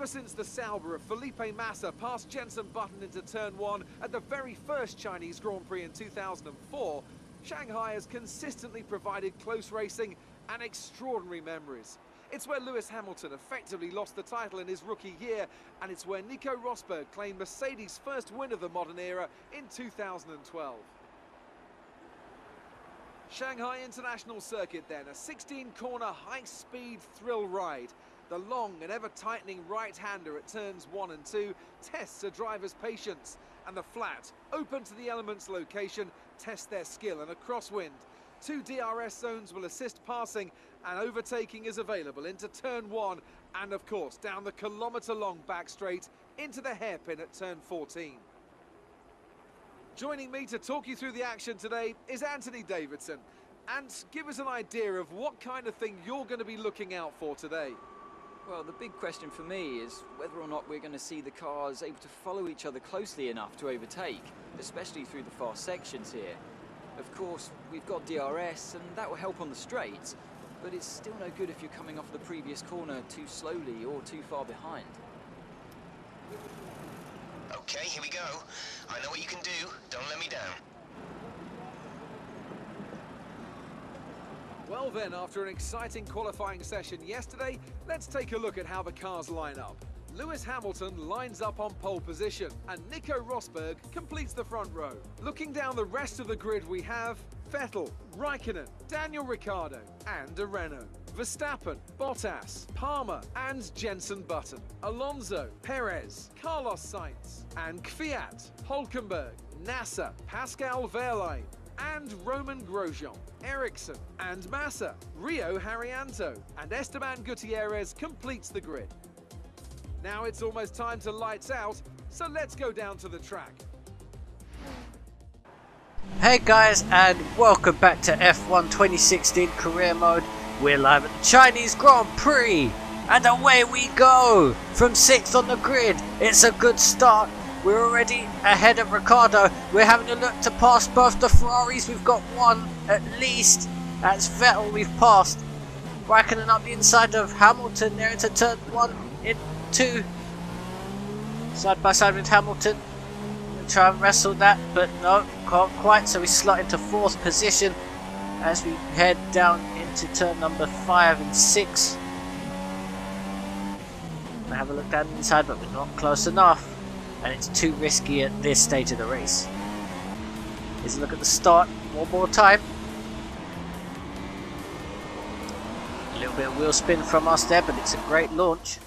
Ever since the Sauber of Felipe Massa passed Jenson Button into turn 1 at the very first Chinese Grand Prix in 2004, Shanghai has consistently provided close racing and extraordinary memories. It's where Lewis Hamilton effectively lost the title in his rookie year, and it's where Nico Rosberg claimed Mercedes' first win of the modern era in 2012. Shanghai International Circuit then, a 16-corner high-speed thrill ride. The long and ever-tightening right-hander at turns 1 and 2 tests a driver's patience, and the flat, open to the elements location, tests their skill in a crosswind. 2 DRS zones will assist passing, and overtaking is available into turn 1 and, of course, down the kilometre-long back straight into the hairpin at turn 14. Joining me to talk you through the action today is Anthony Davidson, and give us an idea of what kind of thing you're going to be looking out for today. Well, the big question for me is whether or not we're going to see the cars able to follow each other closely enough to overtake, especially through the fast sections here. Of course, we've got DRS, and that will help on the straights, but it's still no good if you're coming off the previous corner too slowly or too far behind. Okay, here we go. I know what you can do. Don't let me down. Well then, after an exciting qualifying session yesterday, let's take a look at how the cars line up. Lewis Hamilton lines up on pole position, and Nico Rosberg completes the front row. Looking down the rest of the grid, we have Vettel, Raikkonen, Daniel Ricciardo, and Renault. Verstappen, Bottas, Palmer, and Jenson Button. Alonso, Perez, Carlos Sainz, and Kvyat, Hülkenberg, Nasser, Pascal Wehrlein, and Roman Grosjean, Ericsson, and Massa, Rio Haryanto, and Esteban Gutierrez completes the grid. Now it's almost time to lights out, so let's go down to the track. Hey guys, and welcome back to F1 2016 Career Mode. We're live at the Chinese Grand Prix, and away we go! From 6th on the grid, it's a good start. We're already ahead of Ricciardo. We're having a look to pass both the Ferraris. We've got one at least. That's Vettel we've passed. Raikkonen up the inside of Hamilton. They're into turn 1, in 2. Side by side with Hamilton. We'll try and wrestle that, but no, can't quite. So we slot into 4th position as we head down into turn number 5 and 6. We'll have a look down the inside, but we're not close enough. And it's too risky at this stage of the race. Here's a look at the start one more time. A little bit of wheel spin from us there, but it's a great launch.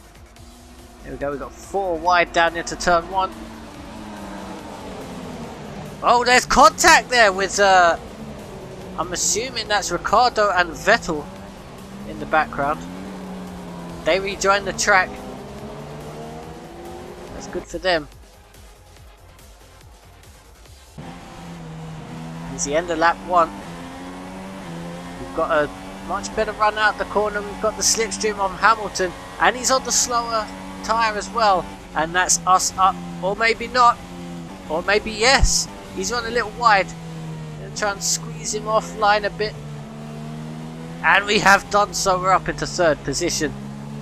There we go, we've got 4 wide down into turn 1. Oh, there's contact there with, I'm assuming that's Ricciardo and Vettel in the background. They rejoin the track. That's good for them. It's the end of lap 1. We've got a much better run out the corner. We've got the slipstream on Hamilton, and he's on the slower tyre as well. And that's us up, or maybe not, or maybe yes. He's run a little wide. Gonna try and squeeze him offline a bit, and we have done so. We're up into 3rd position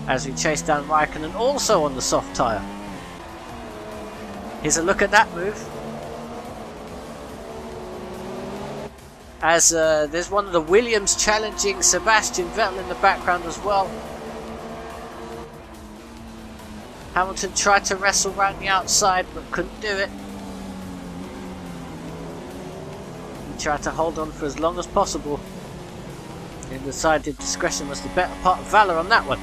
as we chase down Raikkonen, also on the soft tyre. Here's a look at that move. As there's one of the Williams challenging Sebastian Vettel in the background as well. Hamilton tried to wrestle around the outside but couldn't do it. He tried to hold on for as long as possible and decided discretion was the better part of valour on that one.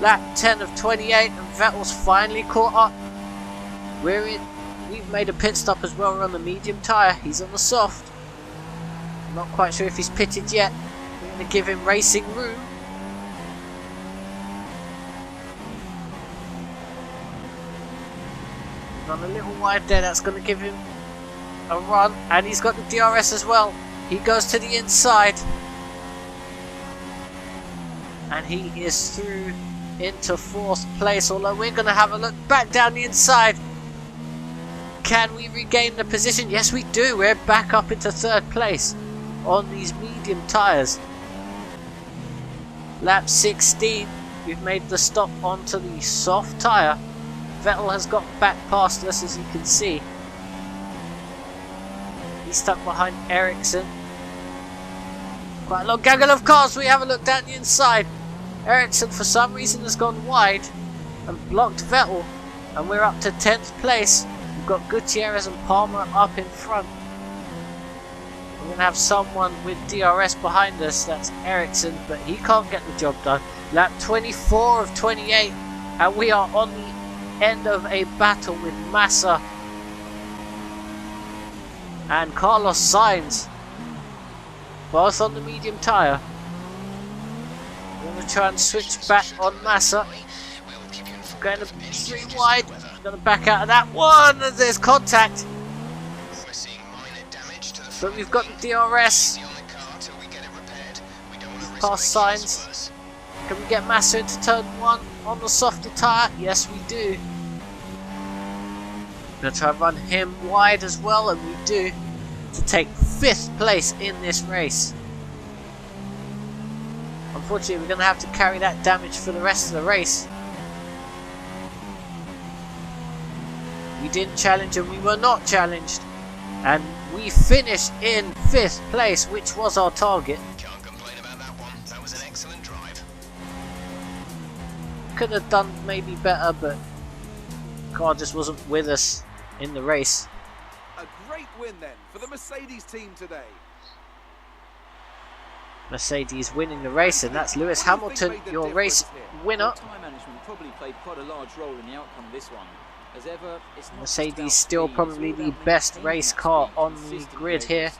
Lap 10 of 28 and Vettel's finally caught up. We've made a pit stop as well. We're on the medium tyre. He's on the soft. Not quite sure if he's pitted yet. We're going to give him racing room. He's run a little wide there. That's going to give him a run. And he's got the DRS as well. He goes to the inside. And he is through into 4th place. Although we're going to have a look back down the inside. Can we regain the position? Yes, we do. We're back up into 3rd place on these medium tyres. Lap 16. we've made the stop onto the soft tyre. Vettel has got back past us, as you can see. He's stuck behind Ericsson. Quite a long gaggle of cars. We have a look down the inside. Ericsson for some reason has gone wide and blocked Vettel, and we're up to 10th place. We've got Gutierrez and Palmer up in front. We're going to have someone with DRS behind us, that's Ericsson, but he can't get the job done. Lap 24 of 28, and we are on the end of a battle with Massa and Carlos Sainz, both on the medium tyre. We're going to try and switch back on Massa. Going to 3 wide, going to back out of that one, and there's contact. But we've got the DRS. We've passed Sainz. Can we get Massa into turn 1 on the softer tyre? Yes, we do. Going to try and run him wide as well, and we do, to take 5th place in this race. Unfortunately, we're going to have to carry that damage for the rest of the race. We didn't challenge and we were not challenged, and we finished in 5th place, which was our target. Can't complain about that one. That was an excellent drive. Could have done maybe better, but the car just wasn't with us in the race. A great win then for the Mercedes team today. Mercedes winning the race, and that's Lewis Hamilton, your race winner. Time management probably played quite a large role in the outcome of this one. As ever, it's not Mercedes still probably the best race car on the grid here.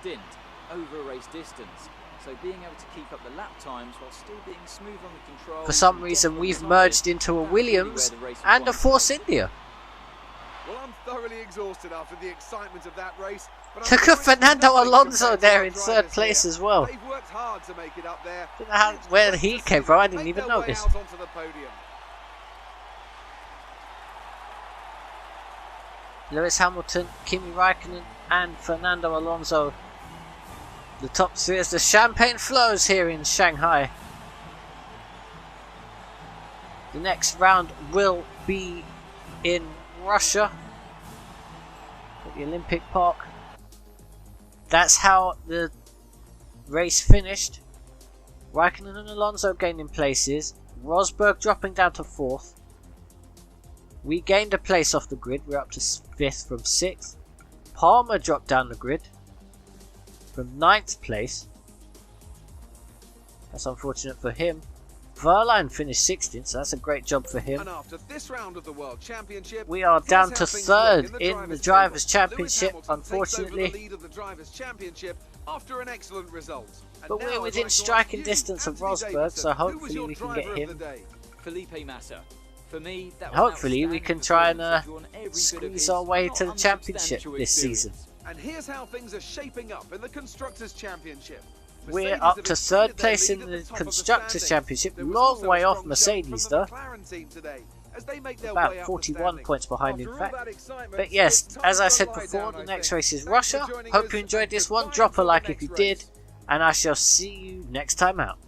Over a race distance. So being able to keep up the lap times while still being smooth on the controls. For some reason we've merged into a Williams and a Force India. Well, I'm thoroughly exhausted after the excitement of that race. Look at Fernando Alonso there in 3rd place as well. They've worked hard to make it up there. Don't know where he came from, I didn't even notice. Lewis Hamilton, Kimi Raikkonen and Fernando Alonso. The top 3 as the champagne flows here in Shanghai. The next round will be in Russia at the Olympic Park. That's how the race finished. Raikkonen and Alonso gaining places. Rosberg dropping down to 4th. We gained a place off the grid. We're up to 5th from 6th. Palmer dropped down the grid from 9th place. That's unfortunate for him. Verline finished 16th, so that's a great job for him. And after this round of the World Championship, we are down to 3rd in the Drivers' Championship, unfortunately. After an excellent result. But we're within striking distance of Rosberg, so hopefully we can get him. Felipe Massa. For me, that was hopefully we can try and squeeze our way to the championship this season. And here's how things are shaping up in the Constructors' Championship. We're up to 3rd place in the Constructors' Championship, long way off Mercedes though. About 41 points behind in fact. But yes, as I said before, the next race is Russia. Hope you enjoyed this one, drop a like if you did, and I shall see you next time out.